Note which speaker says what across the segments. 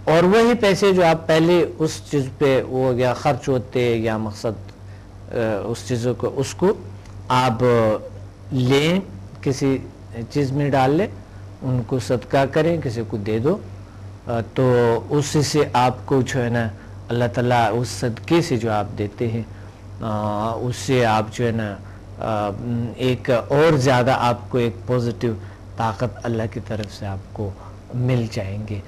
Speaker 1: اور وہی پیسے جو آپ پہلے اس چیز پہ وہ یا خرچ ہوتے یا مقصد اس چیزوں کو اس کو آپ لیں کسی چیز میں ڈال لیں, ان کو صدقہ کریں, کسی کو دے دو, تو اس سے آپ کو جو ہے نا اللہ تعالیٰ اس صدقے سے جو آپ دیتے ہیں اس سے آپ جو ہے نا ایک اور زیادہ آپ کو ایک پوزیٹیو طاقت اللہ کی طرف سے آپ کو مل جائیں گے.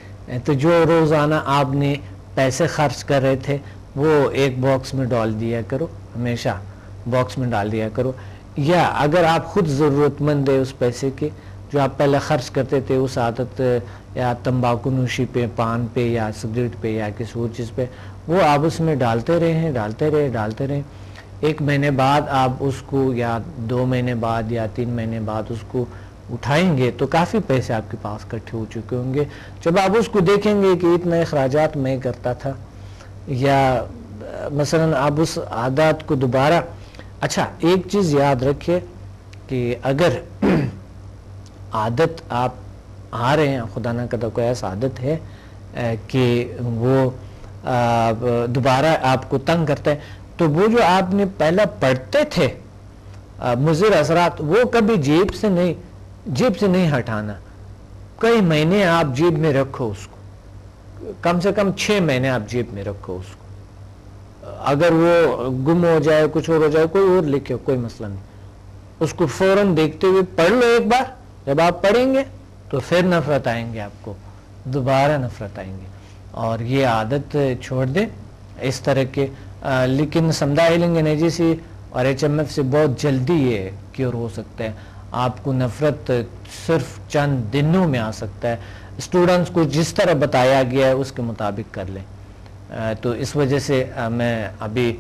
Speaker 1: تو جو روزانہ آپ نے پیسے خرچ کر رہے تھے وہ ایک باکس میں ڈال دیا کرو, ہمیشہ باکس میں ڈال دیا کرو. یا اگر آپ خود ضرورت مند ہے اس پیسے کے جو آپ پہلے خرچ کرتے تھے اس عادت یا تمباکو نوشی پہ, پان پہ یا سگریٹ پہ یا کسی اور چیز پہ, وہ آپ اس میں ڈالتے رہیں. ایک مہینے بعد آپ اس کو یا 2 مہینے بعد یا 3 مہینے بعد اس کو اٹھائیں گے تو کافی پیسے آپ کے پاس اکٹھے ہو چکے ہوں گے. جب آپ اس کو دیکھیں گے کہ اتنے اخراجات میں کرتا تھا, یا مثلا آپ اس عادات کو دوبارہ, اچھا ایک چیز یاد رکھیے کہ اگر عادت آپ آ رہے ہیں, خدا نہ کرے کوئی ایسا عادت ہے کہ وہ دوبارہ آپ کو تنگ کرتا ہے, تو وہ جو آپ نے پہلا پڑھتے تھے مضر اثرات, وہ کبھی جیب سے نہیں ہٹانا. کئی مہینے آپ جیب میں رکھو اس کو, کم سے کم 6 مہینے آپ جیب میں رکھو اس کو. اگر وہ گم ہو جائے, کچھ اور ہو جائے, کوئی اور لکھے, کوئی مسئلہ نہیں, اس کو فوراً دیکھتے ہوئے پڑھ لو ایک بار. جب آپ پڑھیں گے تو پھر نفرت آئیں گے, آپ کو دوبارہ نفرت آئیں گے, اور یہ عادت چھوڑ دیں اس طرح کے. لیکن سمدھا ہیلنگ انرجی اور HMF سے بہت جلدی یہ کیور ہو سکتا ہے. آپ کو نفرت صرف چند دنوں میں آ سکتا ہے. اسٹوڈنٹس کو جس طرح بتایا گیا ہے اس کے مطابق کر لیں. تو اس وجہ سے میں ابھی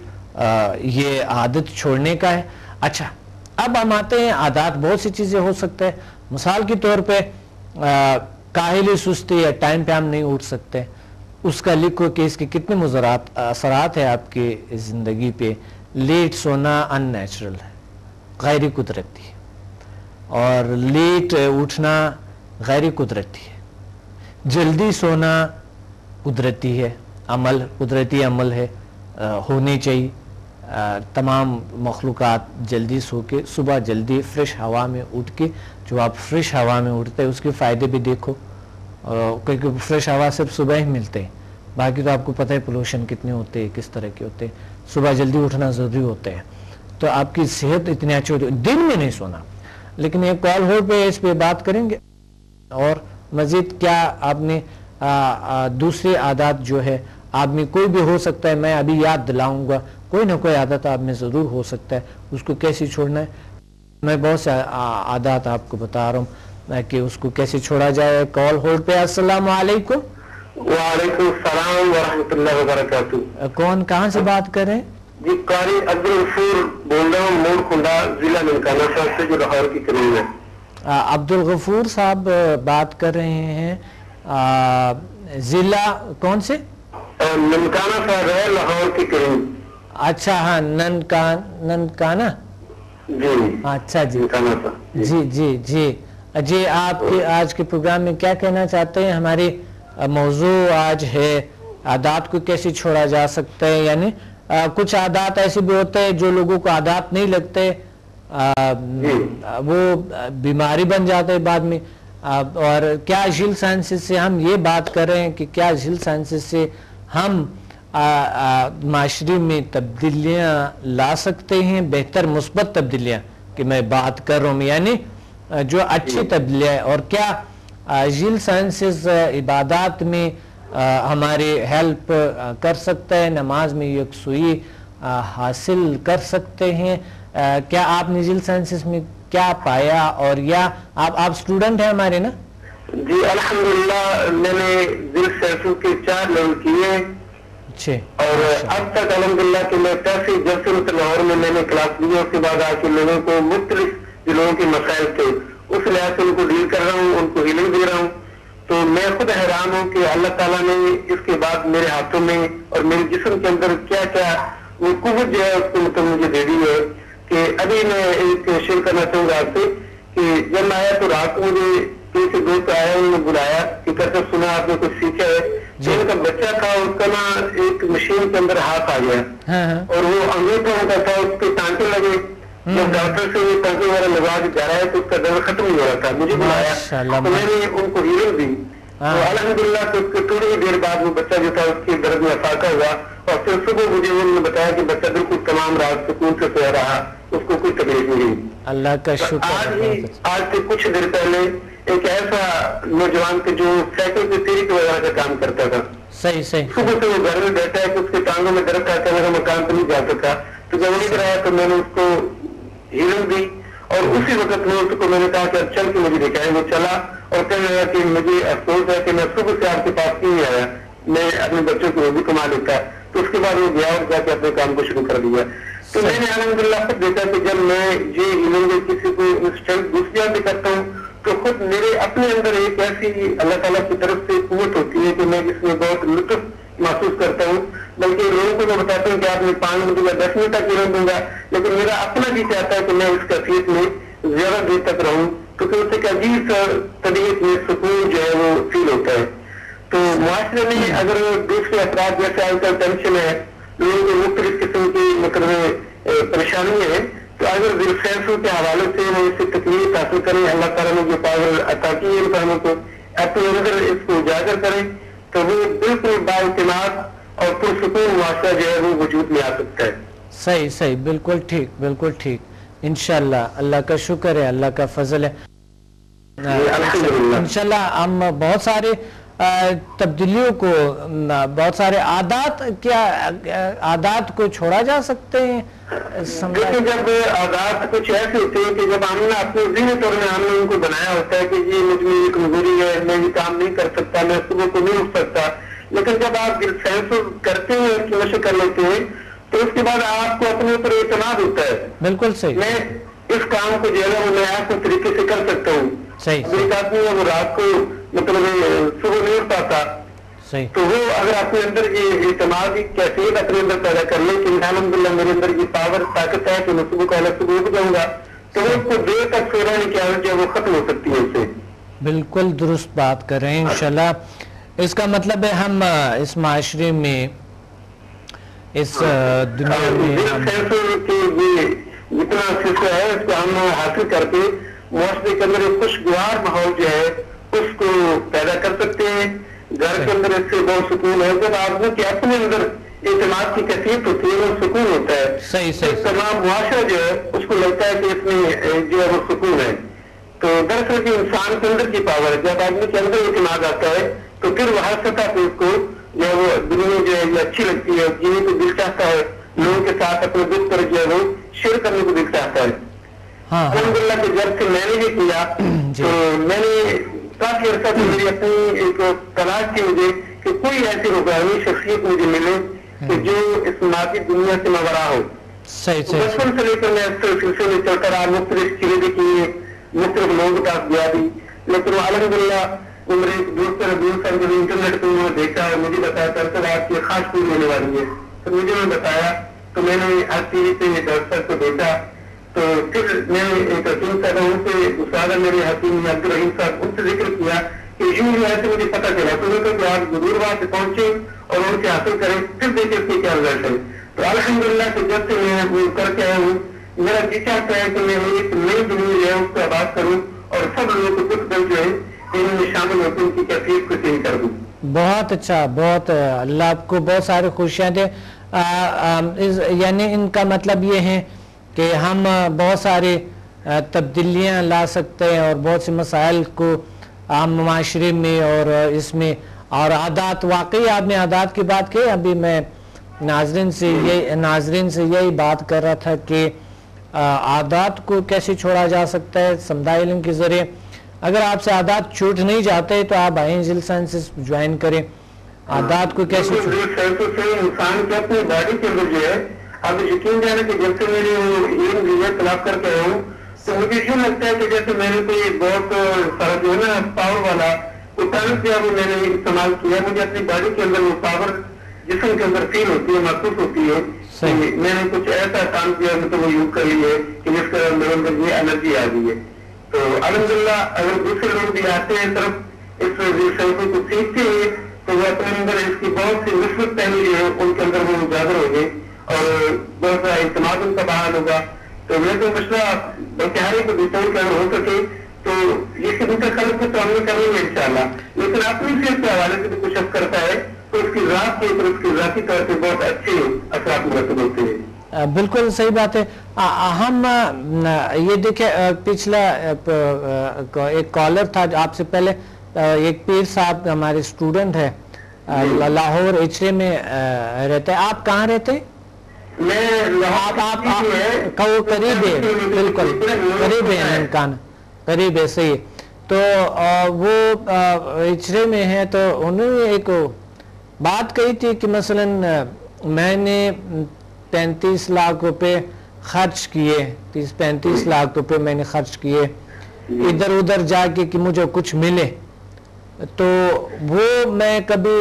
Speaker 1: یہ عادت چھوڑنے کا ہے. اچھا اب ہم آتے ہیں عادات, بہت سی چیزیں ہو سکتے ہیں. مثال کے طور پہ کاہلی سستی یا ٹائم پہ ہم نہیں اٹھ سکتے, اس کا لکھو کہ اس کے کتنے مضرات اثرات ہیں آپ کی زندگی پہ. لیٹ سونا ان نیچرل ہے, غیر قدرتی ہے, اور لیٹ اٹھنا غیر قدرتی ہے. جلدی سونا قدرتی ہے, قدرتی عمل ہے, ہونی چاہیے. تمام مخلوقات جلدی سو کے صبح جلدی فریش ہوا میں اٹھ کے, جو آپ فریش ہوا میں اٹھتے ہیں اس کے فائدے بھی دیکھو, کیونکہ فریش ہوا صرف صبح ہی ملتے ہیں, باقی تو آپ کو پتہ ہے پولوشن کتنے ہوتے ہیں, کس طرح کے ہوتے ہیں. صبح جلدی اٹھنا ضروری ہوتا ہے, تو آپ کی صحت اتنی اچھی ہوتی ہے. دن میں نہیں سونا, لیکن ایک کال ہو پہ اس پہ بات کریں گے. اور مزید کیا آپ نے دوسری عادات جو ہے آپ میں کوئی بھی ہو سکتا ہے, میں ابھی یاد دلاؤں گا, کوئی نہ کوئی عادت آپ میں ضرور ہو سکتا ہے, اس کو کیسے چھوڑنا ہے. میں بہت سے عادات آپ کو بتا رہا ہوں کہ اس کو کیسے چھوڑا جائے. کال ہولڈ پہ. السلام علیکم.
Speaker 2: وعلیکم السلام ورحمۃ اللہ وبرکاتہ.
Speaker 1: کون کہاں سے بات کر رہے ہیں؟
Speaker 2: جی قاری عبدالغفور بول رہا ہوں, مور کنڈا, ضلع ننکانہ صاحب سے, جو لاہور کی قریب ہے.
Speaker 1: عبدالغفور صاحب بات کر رہے ہیں, ضلع کون سے؟
Speaker 2: ننکانہ صاحب ہے, لاہور کے قریب.
Speaker 1: اچھا ہاں, ننکانہ.
Speaker 2: جی
Speaker 1: اچھا جی
Speaker 2: جی
Speaker 1: جی جی جی. آپ کے آج کے پروگرام میں کیا کہنا چاہتے ہیں؟ ہماری موضوع آج ہے عادات کو کیسے چھوڑا جا سکتا ہے. یعنی کچھ عادات ایسے بھی ہوتے ہیں جو لوگوں کو عادات نہیں لگتے, وہ بیماری بن جاتے ہیں بعد میں. اور کیا جھیل سائنسز سے ہم یہ بات کر رہے ہیں کہ کیا جھیل سائنسز سے ہم معاشرے میں تبدیلیاں لا سکتے ہیں, بہتر مثبت تبدیلیاں کہ میں بات کر رہا ہوں, یعنی جو اچھی تبدیلیاں, اور کیا جھیل سائنسز عبادات میں ہماری ہیلپ کر سکتا ہے, نماز میں یکسوئی حاصل کر سکتے ہیں. کیا آپ نے جھیل سائنسز میں کیا پایا, اور یا آپ اسٹوڈنٹ ہیں ہمارے نا؟
Speaker 2: جی الحمدللہ میں نے جھیل سائنسز کے 4 لیول کیے, اور اب تک الحمدللہ کہ میں کافی جب سے لاہور میں نے کلاس لی, اس کے بعد آ کے لوگوں کو مختلف جو لوگوں کے مسائل تھے اس لحاظ سے ان کو ڈیل کر رہا ہوں, ان کو ہیلنگ دے رہا ہوں. تو میں خود حیران ہوں کہ اللہ تعالیٰ نے اس کے بعد میرے ہاتھوں میں اور میرے جسم کے اندر کیا کیا وہ قوت جو ہے اس کو مطلب مجھے دے دی ہے. کہ ابھی میں ایک شیئر کرنا چاہوں گا آپ سے کہ جب میں آیا تو رات کو مجھے کسی دوست آیا, انہوں نے بلایا کہ کر سنا آپ نے کچھ سیکھا ہے, تو ان کا بچہ تھا، اس کا نا ایک مشین کے اندر ہاتھ آ گیا اور وہ انگوٹھا ان کا تھا، اس پہ ٹانکے لگے. جب ڈاکٹر سے یہ ٹانکے وغیرہ لگا کے جا رہا ہے تو اس کا درد ختم نہیں ہو رہا تھا. مجھے بلایا تو میں نے ان کو ہیلنگ دی. تو الحمدللہ تو اس کے تھوڑی ہی دیر بعد وہ بچہ جو تھا اس کی درد میں افاقہ ہوا اور پھر صبح مجھے انہوں نے بتایا کہ بچہ بالکل تمام رات سکون سے سو رہا، اس کو کوئی تکلیف نہیں.
Speaker 1: اللہ کا شکر.
Speaker 2: آج سے کچھ دیر پہلے ایک ایسا نوجوان تھا جو سائیکل پہ تیری وغیرہ کا کام کرتا تھا.
Speaker 1: صحیح.
Speaker 2: صبح سے وہ گھر میں بیٹھا ہے کہ اس کے ٹانگوں میں درد آتا ہے، مکان پہ نہیں جا سکا. تو جب نہیں کرایا تو میں نے اس کو ہیلنگ دی اور اسی وقت میں اس کو میں نے کہا کہ اب چل کے مجھے دکھائیں. وہ چلا اور کہنے لگا کہ مجھے افسوس ہے کہ میں صبح سے آپ کے پاس کیوں نہیں آیا، میں اپنے بچوں کو بھی کما لیتا. تو اس کے بعد وہ گیا اور جا کے اپنے کام کو شروع کر دیا. تو میں نے الحمدللہ خود دیکھا کہ جب میں یہ ہیلنگ کسی کو انسٹنٹ دوسری بھی کرتا ہوں تو خود میرے اپنے اندر ایک ایسی اللہ تعالیٰ کی طرف سے قوت ہوتی ہے کہ میں اس میں بہت لطف محسوس کرتا ہوں. بلکہ لوگوں کو میں بتاتا ہوں کہ آپ نے 5 منٹ یا 10 منٹ تک ہیلنگ دوں گا، لیکن میرا اپنا بھی چاہتا ہے کہ میں اس کیفیت میں زیادہ دیر تک رہوں کیونکہ اس سے ایک عجیب سا طبیعت میں سکون جو ہے وہ فیل ہوتا ہے. تو معاشرے میں اگر دوسرے افراد جیسے آج کل ٹینشن ہے، لوگوں کو مختلف قسم کی مطلب پریشانی ہے، تو اگر دل فیصلوں کے حوالے سے وہ اس سے تکلیف حاصل کریں، اللہ تعالیٰ نے جو پاور عطا کی ہے انسانوں کو اپنے اندر اس کو اجاگر کریں تو وہ بالکل بااعتماد اور پرسکون معاشرہ جو ہے وہ وجود میں آ سکتا ہے.
Speaker 1: صحیح. بالکل ٹھیک. انشاءاللہ اللہ کا شکر ہے، اللہ کا فضل ہے. انشاءاللہ ہم بہت سارے تبدیلیوں کو، بہت سارے عادات کو چھوڑا جا سکتے ہیں.
Speaker 2: لیکن جب عادات کچھ ایسے ہوتے ہیں کہ جب ہم نے اپنے ذہنی طور میں ہم نے ان کو بنایا ہوتا ہے کہ یہ مجھ میں یہ کمزوری ہے، میں یہ کام نہیں کر سکتا، میں صبح کو نہیں اٹھ سکتا، لیکن جب آپ فیصلہ کرتے ہیں اس کی مشق کر لیتے ہیں تو اس کے بعد آپ کو اپنے اوپر اعتماد ہوتا ہے.
Speaker 1: بالکل صحیح.
Speaker 2: میں اس کام کو جو ہے میں آپ طریقے سے کر سکتا ہوں. ایک آدمی ہے وہ رات کو مطلب صبح نہیں اٹھ پاتا، تو وہ اگر اپنے اندر یہ اعتماد کی کیفیت اپنے اندر پیدا کر لے کہ الحمدللہ میرے اندر یہ پاور طاقت ہے کہ میں صبح کو الگ صبح اٹھ جاؤں گا، تو وہ اس کو دیر تک سو رہنے کی عادت جو ہے وہ ختم ہو سکتی ہے اس سے.
Speaker 1: بالکل درست بات کر رہے ہیں. انشاءاللہ اس کا مطلب ہے ہم اس معاشرے میں، اس دنیا میں
Speaker 2: جتنا سلسلہ ہے اس کو ہم حاصل کر کے معاشرے کے اندر ایک خوشگوار ماحول جو ہے اس کو پیدا کر سکتے ہیں. گھر کے اندر اس سے بہت سکون ہے. جب آدمی کے اپنے اندر اعتماد کی کیفیت ہوتی ہے وہ سکون ہوتا ہے.
Speaker 1: صحیح.
Speaker 2: تمام معاشرہ جو ہے اس کو لگتا ہے کہ اس میں جو ہے وہ سکون ہے. تو دراصل جو انسان کے اندر کی پاور ہے، جب آدمی کے اندر اعتماد آتا ہے تو پھر وہ ہر سطح پہ اس کو جو ہے وہ دنیا جو ہے یہ اچھی لگتی ہے، جینے کو دل چاہتا ہے، لوگوں کے ساتھ اپنے دکھ پر جو ہے وہ شیئر کرنے کو دل چاہتا ہے. الحمدللہ کہ جب سے میں نے یہ کیا تو میں نے کافی عرصہ سے میری اپنی ایک تلاش تھی مجھے کہ کوئی ایسی روحانی شخصیت مجھے ملے کہ جو اس مادی دنیا سے ماورا ہو. بچپن سے لے کر میں اس سلسلے میں چلتا رہا، مختلف چیزیں بھی کی، مختلف لوگوں کے پاس گیا بھی، لیکن الحمدللہ میرے ایک دوست صاحب جو انٹرنیٹ پہ انہوں نے دیکھا اور مجھے بتایا سر آپ کی خاص پوری ہونے والی ہے. تو مجھے انہوں نے بتایا تو میں نے ہر ٹی وی پہ ڈاکٹر صاحب کو دیکھا. تو پھر میں نے ایک حکیم صاحب ان سے استاد میرے حکیم عبدالرحیم صاحب ان سے ذکر کیا کہ یوں ایسے مجھے پتہ چلا. تو انہوں نے کہا کہ آپ ضرور وہاں سے پہنچے اور ان سے حاصل کریں، پھر دیکھیں اس کے کیا رزلٹ ہے. تو الحمدللہ کہ جب سے میں وہ کر کے آیا ہوں میرا جی چاہتا ہے کہ میں ایک نئی دنیا جو ہے اس کو آباد کروں اور سب لوگوں کو کچھ دن جو ہے ان میں شامل ہوتے ان کی کیفیت کو چینج کر دوں.
Speaker 1: بہت اچھا. بہت اللہ آپ کو بہت سارے خوشیاں دے. یعنی ان کا مطلب یہ ہے کہ ہم بہت سارے تبدیلیاں لا سکتے ہیں اور بہت سے مسائل کو عام معاشرے میں اور اس میں، اور عادات، واقعی آپ نے عادات کی بات کی. ابھی میں ناظرین سے یہی بات کر رہا تھا کہ عادات کو کیسے چھوڑا جا سکتا ہے سمدائی علم کے ذریعے. اگر آپ سے عادات چھوٹ نہیں جاتے تو آپ آئیں ذیل سائنسز جوائن کریں. عادات کو کیسے
Speaker 2: انسان کے اپنی باڈی کے اندر جو ہے آپ یقین جانا کہ جب سے میری علم طلب کر کے آیا ہوں تو مجھے یوں لگتا ہے کہ جیسے میں نے کوئی بہت سارا جو ہے نا پاور والا اچانک جو ہے میں نے استعمال کیا. مجھے اپنی باڈی کے اندر وہ پاور جسم کے اندر فیل ہوتی ہے، محسوس ہوتی ہے کہ میں نے کچھ ایسا کام کیا مطلب وہ یوز کر لی ہے کہ جس کا میرے اندر یہ انرجی آ گئی ہے. تو الحمدللہ اگر دوسرے لوگ بھی آتے ہیں طرف اس کو سیکھتے ہیں تو وہ اپنے اندر کی بہت سی مثبت پہلو جو ہے ان کے اندر وہ اجاگر ہوں گے اور بہت سارا اعتماد ان کا بحال ہوگا. تو میں تو مشورہ بلکہ ہر ایک کو دیتا ہوں کہ اگر ہو سکے تو یہ کہ ان کا خلق کو تو ہم نے کریں گے انشاءاللہ, لیکن اپنی صحت کے حوالے سے بھی کچھ شخص کرتا ہے تو اس کی ذات کے اوپر اس کی ذاتی طور پہ بہت اچھے اثرات مرتب ہوتے ہیں.
Speaker 1: بالکل صحیح بات ہے. ہم یہ دیکھیں پچھلا ایک کالر تھا آپ سے پہلے, ایک پیر صاحب ہمارے اسٹوڈنٹ ہے, لاہور ایچرے میں رہتے ہیں. آپ کہاں رہتے ہیں؟ آپ قریب ہے, بالکل قریب ہے, امکان قریب ہے, صحیح. تو وہ ایچرے میں ہے, تو انہوں نے ایک بات کہی تھی کہ مثلا میں نے 35 لاکھ روپے خرچ کیے, 30-35 لاکھ روپے میں نے خرچ کیے ادھر ادھر جا کے کہ مجھے کچھ ملے. تو وہ میں کبھی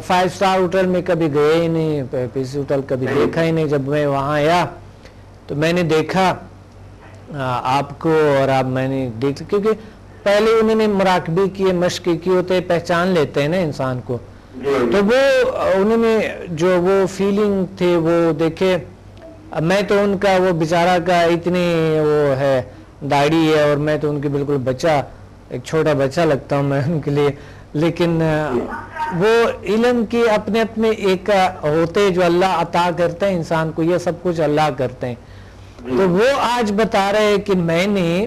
Speaker 1: 5 سٹار ہوٹل میں کبھی گئے ہی نہیں, پیسی ہوٹل کبھی دیکھا ہی نہیں. جب میں وہاں آیا تو میں نے دیکھا آپ کو, اور آپ میں نے دیکھ, کیونکہ پہلے انہوں نے مراقبے کیے, مشق کی ہوتے, پہچان لیتے ہیں نا انسان کو. تو وہ انہوں نے جو وہ فیلنگ تھے وہ دیکھے. میں تو ان کا وہ بیچارہ کا اتنی وہ ہے داڑھی ہے, اور میں تو ان کے بالکل بچہ, ایک چھوٹا بچہ لگتا ہوں میں ان کے لیے. لیکن وہ علم کی اپنے اپنے ایک ہوتے جو اللہ عطا کرتے ہیں انسان کو, یہ سب کچھ اللہ کرتے ہیں. تو وہ آج بتا رہے ہیں کہ میں نے,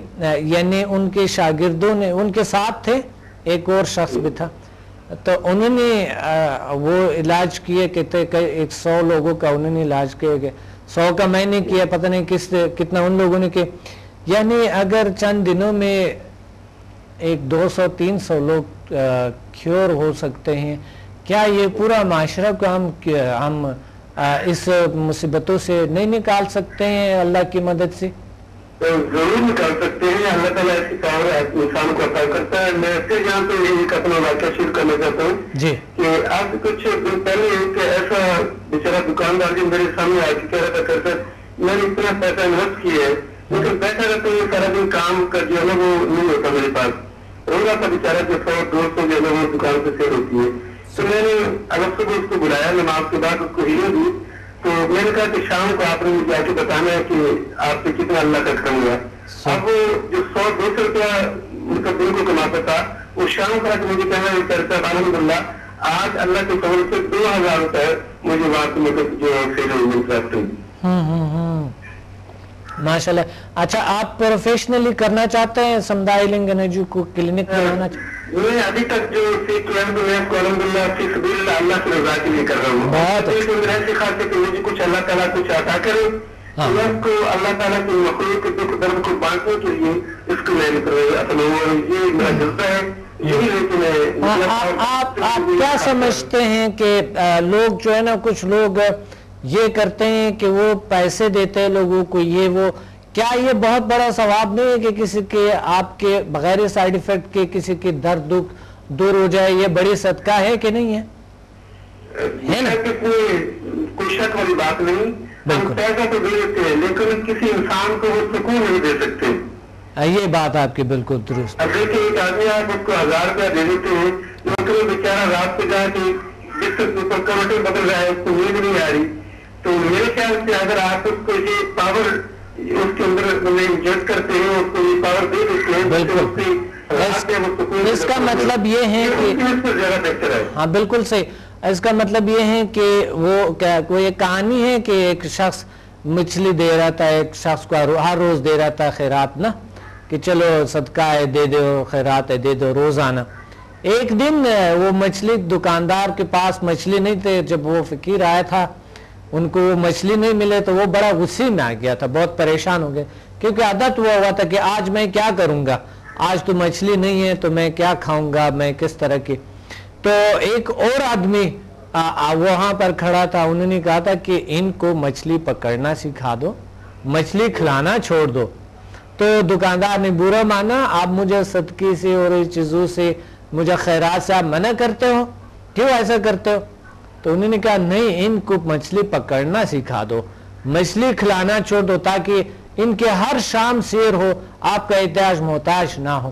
Speaker 1: یعنی ان کے شاگردوں نے, ان کے ساتھ تھے ایک اور شخص بھی تھا, تو انہوں نے وہ علاج کیے, کہتے 100 لوگوں کا انہوں نے علاج کیا, 100 کا میں نے کیا, پتہ نہیں کتنا ان لوگوں نے کیا. یعنی اگر چند دنوں میں 200-300 لوگ کیور ہو سکتے ہیں, کیا یہ پورا معاشرہ کو ہم اس مصیبتوں سے نہیں نکال سکتے ہیں اللہ کی مدد سے؟
Speaker 2: ضرور نکال سکتے ہیں. اللہ تعالیٰ ایسی پاور انسان کو عطا کرتا ہے. میں پھر یہاں پہ ایک اپنا واقعہ شروع کرنا چاہتا ہوں
Speaker 1: جی,
Speaker 2: کہ آج کچھ دن پہلے ایک ایسا بیچارہ دکاندار جو میرے سامنے آ کے کہہ رہا تھا سر میں نے اتنا پیسہ انویسٹ کیا ہے, لیکن بیٹھا رہتا ہوں سارا دن کام کر جو ہے نا وہ نہیں ہوتا میرے پاس. رو رہا تھا بیچارہ جو 100-200 جو ہے نا وہ دکان سے سیل ہوتی ہے. تو میں نے الگ سے اس کو بلایا, نماز کے بعد اس کو ہیرو دی. تو میں نے کہا کہ شام کو آپ نے مجھے آ کے بتانا ہے کہ آپ سے کتنا اللہ کا کرم ہوا. اب وہ جو 100-200 روپیہ ان کا دن کو کماتا تھا, وہ شام کو مجھے کہنا ہے کرتا ہے الحمدللہ آج اللہ کے فضل سے 2000 روپے مجھے وہاں سے مطلب جو فیل ہوئی.
Speaker 1: ماشاء اللہ. اچھا, آپ پروفیشنلی کرنا چاہتے ہیں سمدائی لنگ انرجی کو کلینک میں ہونا چاہتے ہیں؟
Speaker 2: میں ابھی تک جو الحمدللہ فی سبیل اللہ اللہ کی رضا کے لیے کر رہا ہوں. بہت ایسی خاصیت کہ مجھے کچھ اللہ تعالیٰ کچھ عطا کرے, میں اس کو اللہ تعالیٰ کی مخلوق کے دکھ درد کو بانٹنے کے لیے اس کو میں کر رہا ہوں. یہ میرا جذبہ ہے.
Speaker 1: آپ کیا سمجھتے ہیں کہ لوگ جو ہے نا, کچھ لوگ یہ کرتے ہیں کہ وہ پیسے دیتے ہیں لوگوں کو, یہ وہ, کیا یہ بہت بڑا ثواب نہیں ہے کہ کسی کے آپ کے بغیر سائیڈ ایفیکٹ کے کسی کی درد دکھ دور ہو جائے؟ یہ بڑی صدقہ ہے کہ نہیں ہے؟
Speaker 2: کوئی شک والی بات نہیں. ہم پیسہ تو دے دیتے ہیں لیکن کسی انسان کو وہ سکون نہیں دے سکتے.
Speaker 1: یہ بات آپ کی بالکل درست.
Speaker 2: اب دیکھیں ایک آدمی آپ اس کو 1000 روپیہ دے دیتے ہیں, لیکن بیچارہ رات کو جا کے جس سے کروٹیں بدل رہا ہے, اس کو نیند نہیں آ رہی. تو میرے خیال سے اگر آپ اس کو یہ پاور اس کے اندر انجیکٹ کرتے ہیں, اس کو یہ پاور دے دیتے ہیں, بالکل
Speaker 1: اس کا مطلب یہ ہے کہ
Speaker 2: زیادہ بہتر ہے.
Speaker 1: ہاں بالکل صحیح. اس کا مطلب یہ ہے کہ وہ کیا کوئی ایک کہانی ہے کہ ایک شخص مچھلی دے رہا تھا, ایک شخص کو ہر روز دے رہا تھا خیرات نا, کہ چلو صدقہ ہے دے دو, خیرات ہے دے دو روزانہ. ایک دن وہ مچھلی دکاندار کے پاس مچھلی نہیں تھے. جب وہ فقیر آیا تھا ان کو وہ مچھلی نہیں ملے تو وہ بڑا غصے میں آ گیا تھا, بہت پریشان ہو گئے, کیونکہ عادت ہوا تھا کہ آج میں کیا کروں گا, آج تو مچھلی نہیں ہے تو میں کیا کھاؤں گا, میں کس طرح کی. تو ایک اور آدمی وہاں پر کھڑا تھا, انہوں نے کہا تھا کہ ان کو مچھلی پکڑنا سکھا دو, مچھلی کھلانا چھوڑ دو. تو دکاندار نے برا مانا, آپ مجھے صدقے سے اور اس چیزوں سے, مجھے خیرات سے آپ منع کرتے ہو, کیوں ایسا کرتے ہو؟ تو انہوں نے کہا نہیں, ان کو مچھلی پکڑنا سکھا دو, مچھلی کھلانا چھوڑ دو, تاکہ ان کے ہر شام سیر ہو, آپ کا احتیاج محتاج نہ ہو.